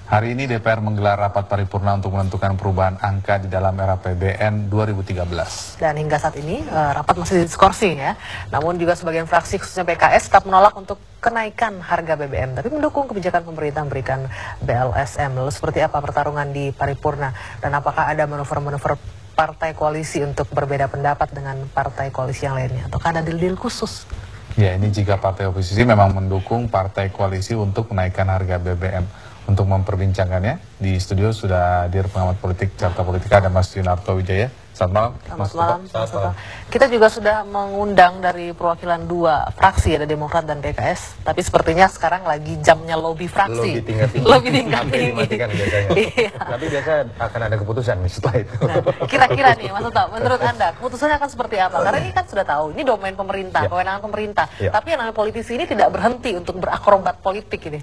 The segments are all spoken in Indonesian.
Hari ini DPR menggelar rapat paripurna untuk menentukan perubahan angka di dalam RAPBN 2013. Dan hingga saat ini rapat masih diskursi ya. Namun juga sebagian fraksi khususnya PKS tetap menolak untuk kenaikan harga BBM, tapi mendukung kebijakan pemerintah memberikan BLSM. Lalu seperti apa pertarungan di paripurna dan apakah ada manuver-manuver partai koalisi untuk berbeda pendapat dengan partai koalisi yang lainnya, ataukah ada deal-deal khusus? Ya, ini jika partai oposisi memang mendukung partai koalisi untuk menaikkan harga BBM. Untuk memperbincangkannya, di studio sudah hadir pengamat politik Carta Politika ada Mas Yunarto Wijaya. Selamat malam. Selamat malam. Kita juga sudah mengundang dari perwakilan dua fraksi, ada Demokrat dan PKS. Tapi sepertinya sekarang lagi jamnya lobby fraksi. Lobby tingkat tinggi. Lobby tingkat tinggi. Dimatikan biasanya. Iya. Tapi biasa akan ada keputusan setelah itu. Nah, kira-kira nih Mas Uto, menurut Anda keputusannya akan seperti apa? Karena ini kan sudah tahu, ini domain pemerintah, kewenangan pemerintah. Tapi yang namanya politisi ini tidak berhenti untuk berakrobat politik ini.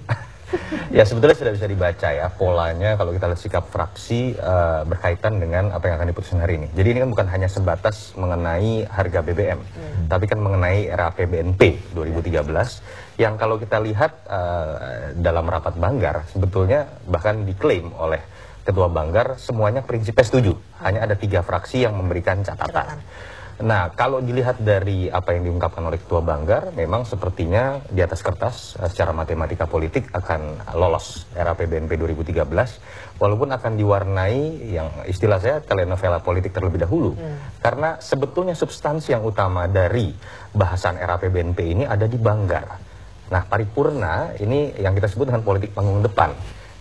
Ya, sebetulnya sudah bisa dibaca ya polanya kalau kita lihat sikap fraksi berkaitan dengan apa yang akan diputuskan hari ini. Jadi ini kan bukan hanya sebatas mengenai harga BBM, tapi kan mengenai RAPBNP 2013 yang kalau kita lihat dalam rapat Banggar sebetulnya bahkan diklaim oleh Ketua Banggar semuanya prinsipnya setuju. Hanya ada 3 fraksi yang memberikan catatan. Nah, kalau dilihat dari apa yang diungkapkan oleh Ketua Banggar, memang sepertinya di atas kertas secara matematika politik akan lolos RAPBNP 2013, walaupun akan diwarnai yang istilah saya telenovela politik terlebih dahulu. Karena sebetulnya substansi yang utama dari bahasan RAPBNP ini ada di Banggar. Nah, paripurna ini yang kita sebut dengan politik panggung depan.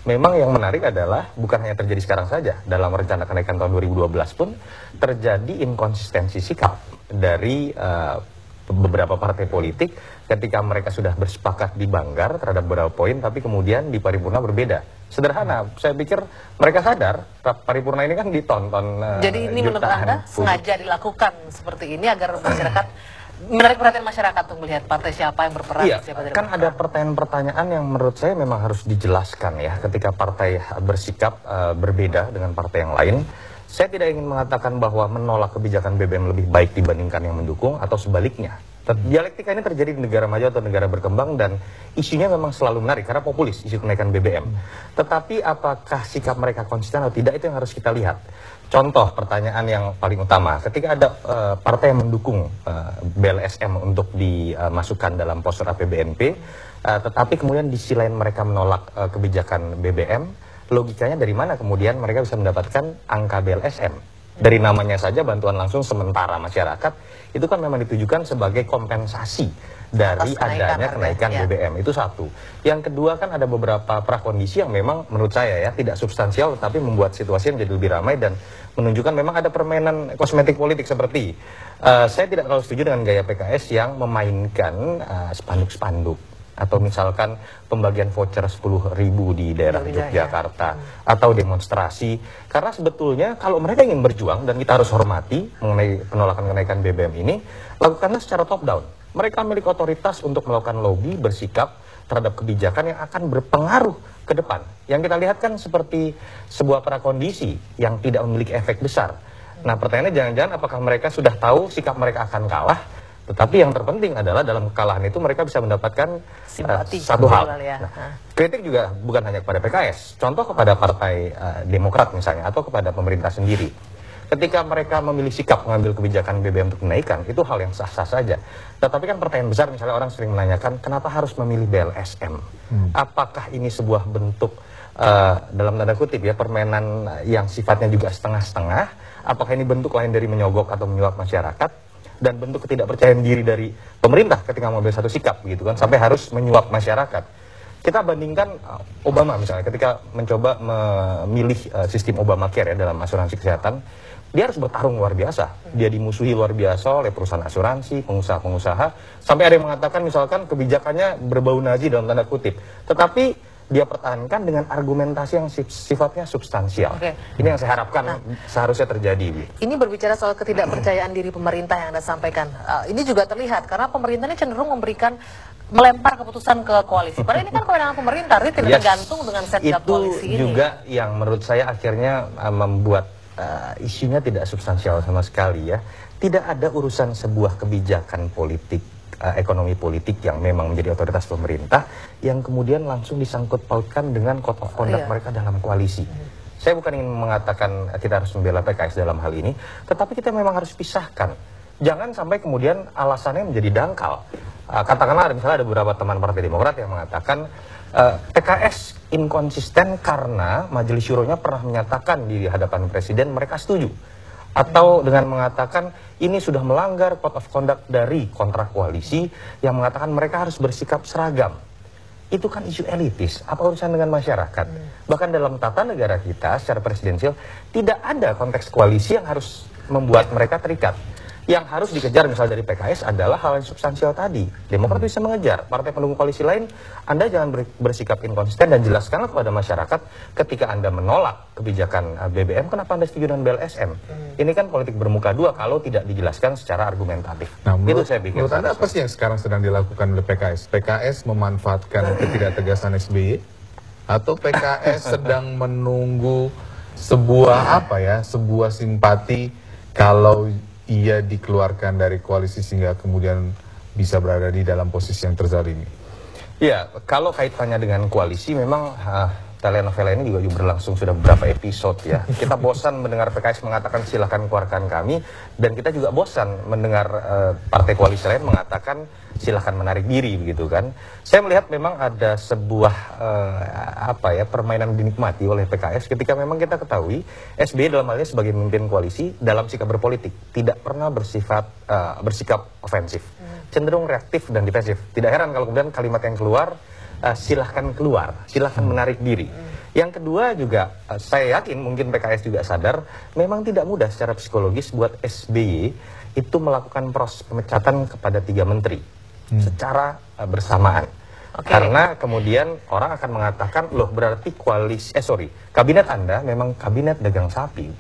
Memang yang menarik adalah bukan hanya terjadi sekarang saja, dalam rencana kenaikan tahun 2012 pun terjadi inkonsistensi sikap dari beberapa partai politik ketika mereka sudah bersepakat di Banggar terhadap beberapa poin, tapi kemudian di paripurna berbeda. Sederhana, saya pikir mereka sadar paripurna ini kan ditonton. Jadi ini menurut Anda sengaja dilakukan seperti ini agar masyarakat menarik perhatian masyarakat untuk melihat partai siapa yang berperan, siapa kan ada pertanyaan-pertanyaan yang menurut saya memang harus dijelaskan ya ketika partai bersikap berbeda dengan partai yang lain. Saya tidak ingin mengatakan bahwa menolak kebijakan BBM lebih baik dibandingkan yang mendukung atau sebaliknya. Dialektika ini terjadi di negara maju atau negara berkembang dan isunya memang selalu menarik karena populis isu kenaikan BBM. Tetapi apakah sikap mereka konsisten atau tidak itu yang harus kita lihat. Contoh pertanyaan yang paling utama, ketika ada partai yang mendukung BLSM untuk dimasukkan dalam poster APBNP, tetapi kemudian di sisi lain mereka menolak kebijakan BBM, logikanya dari mana kemudian mereka bisa mendapatkan angka BLSM? Dari namanya saja bantuan langsung sementara masyarakat, itu kan memang ditujukan sebagai kompensasi dari adanya kenaikan BBM. Itu satu. Yang kedua kan ada beberapa prakondisi yang memang menurut saya ya tidak substansial tapi membuat situasi menjadi lebih ramai dan menunjukkan memang ada permainan kosmetik politik seperti saya tidak terlalu setuju dengan gaya PKS yang memainkan spanduk-spanduk atau misalkan pembagian voucher 10.000 di daerah Yogyakarta atau demonstrasi, karena sebetulnya kalau mereka ingin berjuang dan kita harus hormati mengenai penolakan kenaikan BBM ini, lakukanlah secara top down. Mereka memiliki otoritas untuk melakukan lobby, bersikap terhadap kebijakan yang akan berpengaruh ke depan. Yang kita lihat kan seperti sebuah prakondisi yang tidak memiliki efek besar. Nah, pertanyaannya jangan-jangan apakah mereka sudah tahu sikap mereka akan kalah, tetapi yang terpenting adalah dalam kekalahan itu mereka bisa mendapatkan satu hal. Nah, kritik juga bukan hanya kepada PKS, contoh kepada partai Demokrat misalnya, atau kepada pemerintah sendiri. Ketika mereka memilih sikap mengambil kebijakan BBM untuk kenaikan, itu hal yang sah-sah saja. Tetapi kan pertanyaan besar, misalnya orang sering menanyakan, kenapa harus memilih BLSM? Apakah ini sebuah bentuk, dalam tanda kutip ya, permainan yang sifatnya juga setengah-setengah? Apakah ini bentuk lain dari menyogok atau menyuap masyarakat? Dan bentuk ketidakpercayaan diri dari pemerintah ketika mengambil satu sikap gitu kan, sampai harus menyuap masyarakat. Kita bandingkan Obama misalnya ketika mencoba memilih sistem Obamacare ya dalam asuransi kesehatan, dia harus bertarung luar biasa. Dia dimusuhi luar biasa oleh perusahaan asuransi, pengusaha-pengusaha, sampai ada yang mengatakan misalkan kebijakannya berbau Nazi dalam tanda kutip. Tetapi dia pertahankan dengan argumentasi yang sifatnya substansial. Ini yang saya harapkan seharusnya terjadi. Ini berbicara soal ketidakpercayaan diri pemerintah yang Anda sampaikan. Ini juga terlihat karena pemerintah ini cenderung melempar keputusan ke koalisi. Padahal ini kan kewenangan pemerintah, ini tidak tergantung dengan setgap koalisi ini. Itu juga yang menurut saya akhirnya membuat isunya tidak substansial sama sekali ya. Tidak ada urusan sebuah kebijakan politik ekonomi politik yang memang menjadi otoritas pemerintah, yang kemudian langsung disangkut pautkan dengan code of conduct mereka dalam koalisi. Saya bukan ingin mengatakan kita harus membela PKS dalam hal ini, tetapi kita memang harus pisahkan. Jangan sampai kemudian alasannya menjadi dangkal. Katakanlah misalnya ada beberapa teman Partai Demokrat yang mengatakan PKS inkonsisten karena Majelis Syuronya pernah menyatakan di hadapan Presiden mereka setuju. Atau dengan mengatakan ini sudah melanggar code of conduct dari kontrak koalisi yang mengatakan mereka harus bersikap seragam. Itu kan isu elitis, apa urusan dengan masyarakat? Bahkan dalam tata negara kita secara presidensial tidak ada konteks koalisi yang harus membuat mereka terikat. Yang harus dikejar misalnya dari PKS adalah hal yang substansial tadi. Demokrat bisa mengejar, partai pendukung koalisi lain, Anda jangan bersikap inkonsisten dan jelaskanlah kepada masyarakat ketika Anda menolak kebijakan BBM, kenapa Anda setuju dengan BLSM? Ini kan politik bermuka dua kalau tidak dijelaskan secara argumentatif. Nah, itu saya pikir. Menurut Anda apa sih yang sekarang sedang dilakukan oleh PKS? PKS memanfaatkan ketidaktegasan SBY? Atau PKS sedang menunggu sebuah sebuah simpati kalau ia dikeluarkan dari koalisi sehingga kemudian bisa berada di dalam posisi yang terzalimi? Ya, kalau kaitannya dengan koalisi memang telenovela ini juga berlangsung sudah beberapa episode ya. Kita bosan mendengar PKS mengatakan silahkan keluarkan kami, dan kita juga bosan mendengar partai koalisi lain mengatakan silahkan menarik diri begitu kan. Saya melihat memang ada sebuah permainan dinikmati oleh PKS ketika memang kita ketahui SBY dalam hal ini sebagai pemimpin koalisi dalam sikap berpolitik tidak pernah bersikap ofensif, cenderung reaktif dan defensif. Tidak heran kalau kemudian kalimat yang keluar silahkan keluar, silahkan menarik diri. Yang kedua juga saya yakin mungkin PKS juga sadar memang tidak mudah secara psikologis buat SBY itu melakukan proses pemecatan kepada 3 menteri secara bersamaan. Karena kemudian orang akan mengatakan loh berarti kabinet Anda memang kabinet dagang sapi.